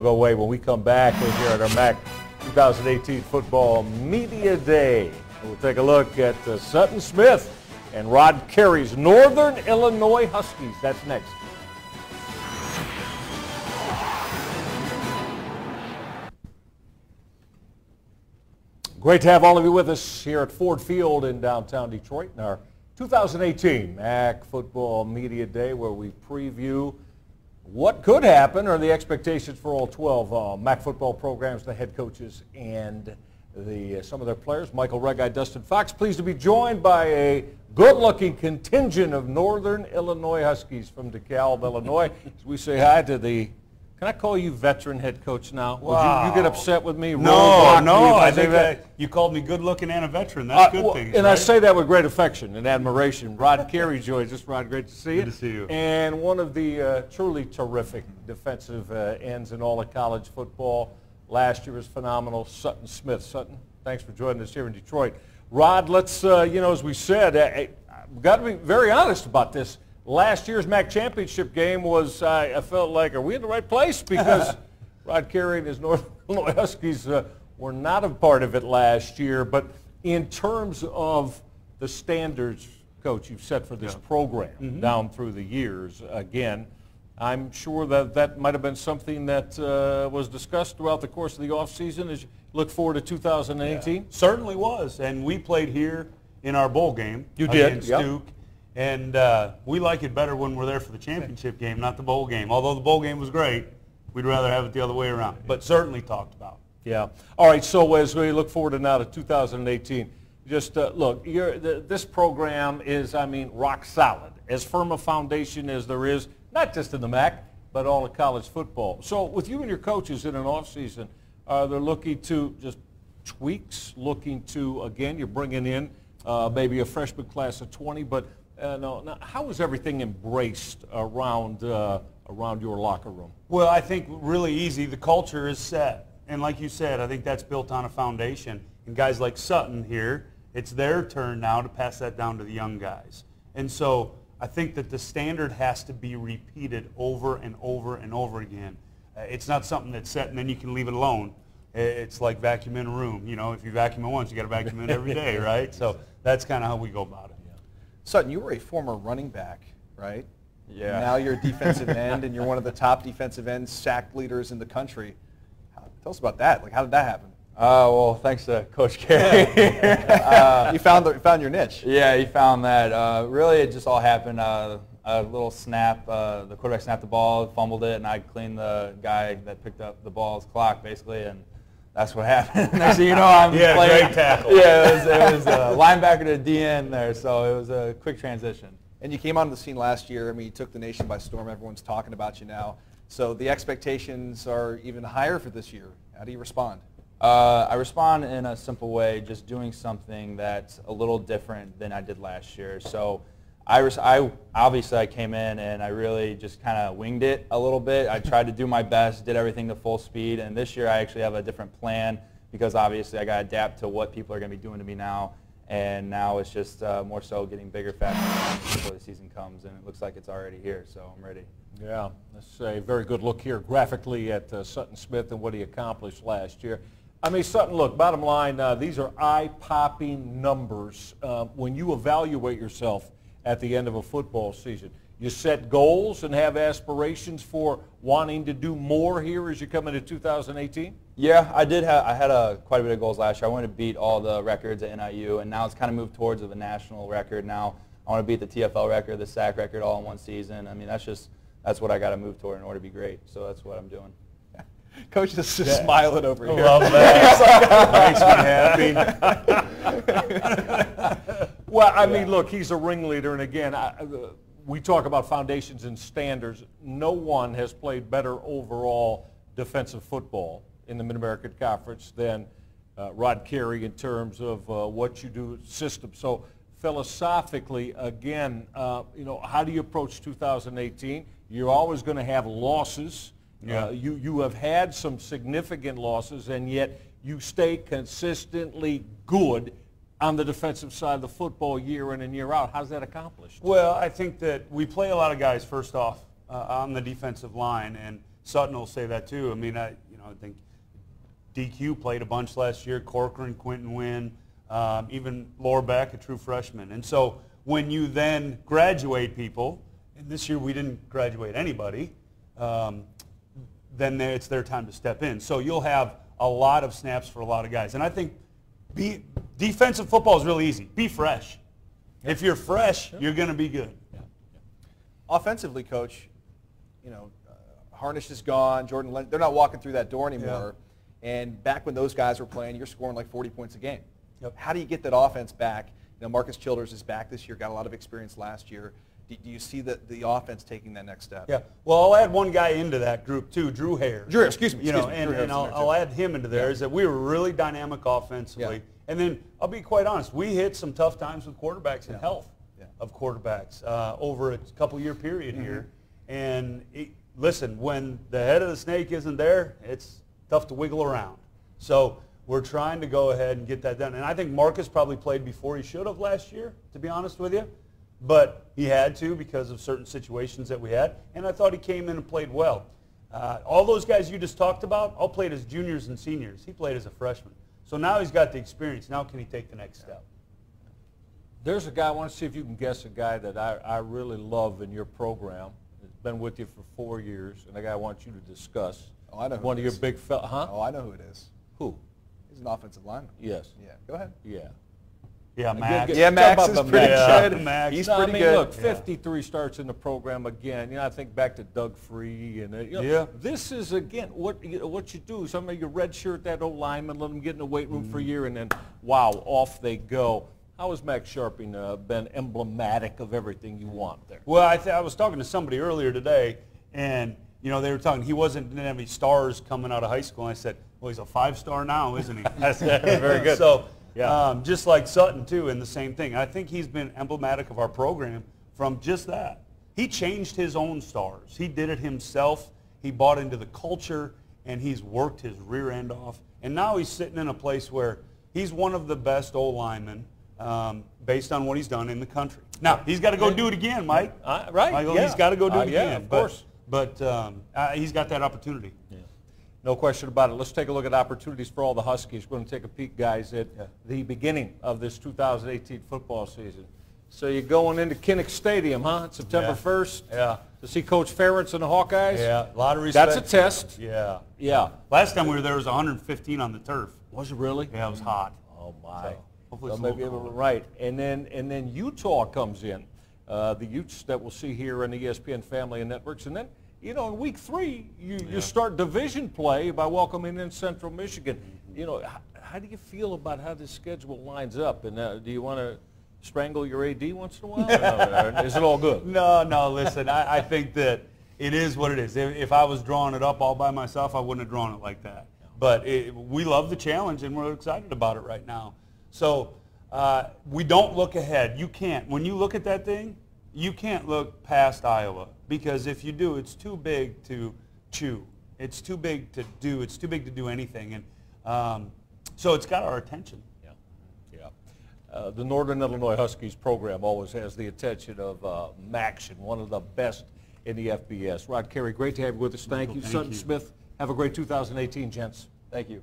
Go away when we come back here at our MAC 2018 Football Media Day. We'll take a look at Sutton Smith and Rod Carey's Northern Illinois Huskies. That's next. Great to have all of you with us here at Ford Field in downtown Detroit in our 2018 MAC Football Media Day, where we preview what could happen or the expectations for all 12 MAC football programs, the head coaches, and some of their players. Michael Reggai, Dustin Fox, pleased to be joined by a good-looking contingent of Northern Illinois Huskies from DeKalb, Illinois. As we say hi to the, can I call you veteran head coach now? Wow. Would you get upset with me? No. I think that you called me good-looking and a veteran. That's good things, and right? I say that with great affection and admiration. Rod Carey joins us. Rod, great to see you. Good to see you. And one of the truly terrific defensive ends in all of college football. Last year was phenomenal. Sutton Smith. Sutton, thanks for joining us here in Detroit. Rod, let's, as we said, we've got to be very honest about this. Last year's MAC championship game was, I felt like, are we in the right place? Because Rod Carey and his Northern Illinois Huskies were not a part of it last year. But in terms of the standards, Coach, you've set for this program down through the years, again, I'm sure that might have been something that was discussed throughout the course of the offseason as you look forward to 2018. Yeah, certainly was. And we played here in our bowl game. You did, against Duke. And we like it better when we're there for the championship game, not the bowl game. Although the bowl game was great, we'd rather have it the other way around. But certainly talked about. Yeah. All right, so as we look forward to now to 2018, just look, this program is, rock solid. As firm a foundation as there is, not just in the MAC, but all of college football. So with you and your coaches in an offseason, are they looking to just tweaks, looking to, again, you're bringing in maybe a freshman class of 20, but now, how is everything embraced around your locker room? Well, I think really easy. The culture is set. And like you said, I think that's built on a foundation. And guys like Sutton here, it's their turn now to pass that down to the young guys. And so I think that the standard has to be repeated over and over and over again. It's not something that's set and then you can leave it alone. It's like vacuuming a room. You know, if you vacuum it once, you got to vacuum it every day, right? So that's kind of how we go about it. Sutton, you were a former running back, right? Yeah. Now you're a defensive end, and you're one of the top defensive end sack leaders in the country. Tell us about that. Like, how did that happen? Well, thanks to Coach Carey. You found your niche. Yeah, he found that. Really, it just all happened. A little snap. The quarterback snapped the ball, fumbled it, and I cleaned the guy that picked up the ball's clock, basically, and that's what happened. Next thing you know, I'm playing. Great tackle. Yeah, it was linebacker to DN there, so it was a quick transition. And you came onto the scene last year. I mean, you took the nation by storm. Everyone's talking about you now. So the expectations are even higher for this year. How do you respond? I respond in a simple way, just doing something that's a little different than I did last year. So I obviously came in and I really just kind of winged it a little bit. I tried to do my best, did everything to full speed, and this year I actually have a different plan because obviously I got to adapt to what people are going to be doing to me now, and now it's just more so getting bigger, faster before the season comes, and it looks like it's already here, so I'm ready. Yeah, that's a very good look here graphically at Sutton Smith and what he accomplished last year. Sutton, look, bottom line, these are eye-popping numbers when you evaluate yourself at the end of a football season. You set goals and have aspirations for wanting to do more here as you come into 2018? Yeah, I did. I had quite a bit of goals last year. I wanted to beat all the records at NIU, and now it's kind of moved towards a national record. Now I want to beat the TFL record, the sack record, all in one season. That's what I got to move toward in order to be great. So that's what I'm doing. Coach is just smiling over here. I love that. Makes me happy. Well, look, he's a ringleader, and again, we talk about foundations and standards. No one has played better overall defensive football in the Mid-American Conference than Rod Carey in terms of what you do system. So philosophically, again, how do you approach 2018? You're always going to have losses. Yeah. You have had some significant losses, and yet you stay consistently good on the defensive side of the football year in and year out. How's that accomplished? Well, I think that we play a lot of guys, first off, on the defensive line, and Sutton will say that too. I mean, I think DQ played a bunch last year. Corcoran, Quentin Wynn, even Lorbeck, a true freshman. And so when you then graduate people, and this year we didn't graduate anybody, then it's their time to step in. So you'll have a lot of snaps for a lot of guys. And I think defensive football is really easy. Be fresh. If you're fresh, you're going to be good. Offensively, Coach, Harnish is gone. Jordan, they're not walking through that door anymore. Yeah. And back when those guys were playing, you're scoring like 40 points a game. Yep. How do you get that offense back? Marcus Childers is back this year, got a lot of experience last year. Do you see the offense taking that next step? Yeah. Well, I'll add one guy into that group too, Drew Hare. Drew Hare, excuse me. And I'll add him into there. Is that we were really dynamic offensively. Yeah. And then I'll be quite honest, we hit some tough times with quarterbacks and health of quarterbacks over a couple-year period here. And listen, when the head of the snake isn't there, it's tough to wiggle around. So we're trying to go ahead and get that done. And I think Marcus probably played before he should have last year, to be honest with you. But he had to because of certain situations that we had. And I thought he came in and played well. All those guys you just talked about all played as juniors and seniors. He played as a freshman. So now he's got the experience. Now can he take the next step? There's a guy, I want to see if you can guess a guy that I really love in your program. He's been with you for 4 years, and a guy I want you to discuss. Oh, I know who One it of your is. big fellas. Huh? Oh, I know who it is. Who? He's an offensive lineman. Yes. Yeah, go ahead. Yeah. Yeah, Max. Yeah, Max is pretty good. Max. He's No, pretty I mean, good. look, 53 starts in the program again. I think back to Doug Free. And this is, again, what you do. Some of you redshirt that old lineman, let them get in the weight room for a year, and then, wow, off they go. How has Max Sharping been emblematic of everything you want there? Well, I was talking to somebody earlier today, and they were talking. He didn't have any stars coming out of high school. And I said, well, he's a 5-star now, isn't he? Very good. So, just like Sutton too, and the same thing. I think he's been emblematic of our program from just that. He changed his own stars. He did it himself. He bought into the culture, and he's worked his rear end off. And now he's sitting in a place where he's one of the best O-linemen. Based on what he's done in the country. Now, he's got to go do it again, Mike. Right, Michael, he's got to go do it again. Of course. But he's got that opportunity. Yeah. No question about it. Let's take a look at opportunities for all the Huskies. We're going to take a peek, guys, at the beginning of this 2018 football season. So you're going into Kinnick Stadium, huh? September 1st. Yeah. To see Coach Ferentz and the Hawkeyes. Yeah, a lot of respect. That's a test. Yeah. Yeah. Last time we were there, it was 115 on the turf. Was it really? Yeah, it was hot. Oh my. So, hopefully So it's a maybe little colder. right. And then Utah comes in. The Utes that we'll see here in the ESPN family and networks. And then, in week 3, you start division play by welcoming in Central Michigan. How do you feel about how this schedule lines up? And do you want to strangle your AD once in a while? Or is it all good? No, listen, I think that it is what it is. If I was drawing it up all by myself, I wouldn't have drawn it like that. But we love the challenge, and we're excited about it right now. So we don't look ahead. You can't. When you look at that thing, you can't look past Iowa, because if you do, it's too big to chew. It's too big to do. It's too big to do anything. And so it's got our attention. Yeah. The Northern Illinois Huskies program always has the attention of Maction, one of the best in the FBS. Rod Carey, great to have you with us. Thank you. Thank Sutton you. Smith, have a great 2018, gents. Thank you.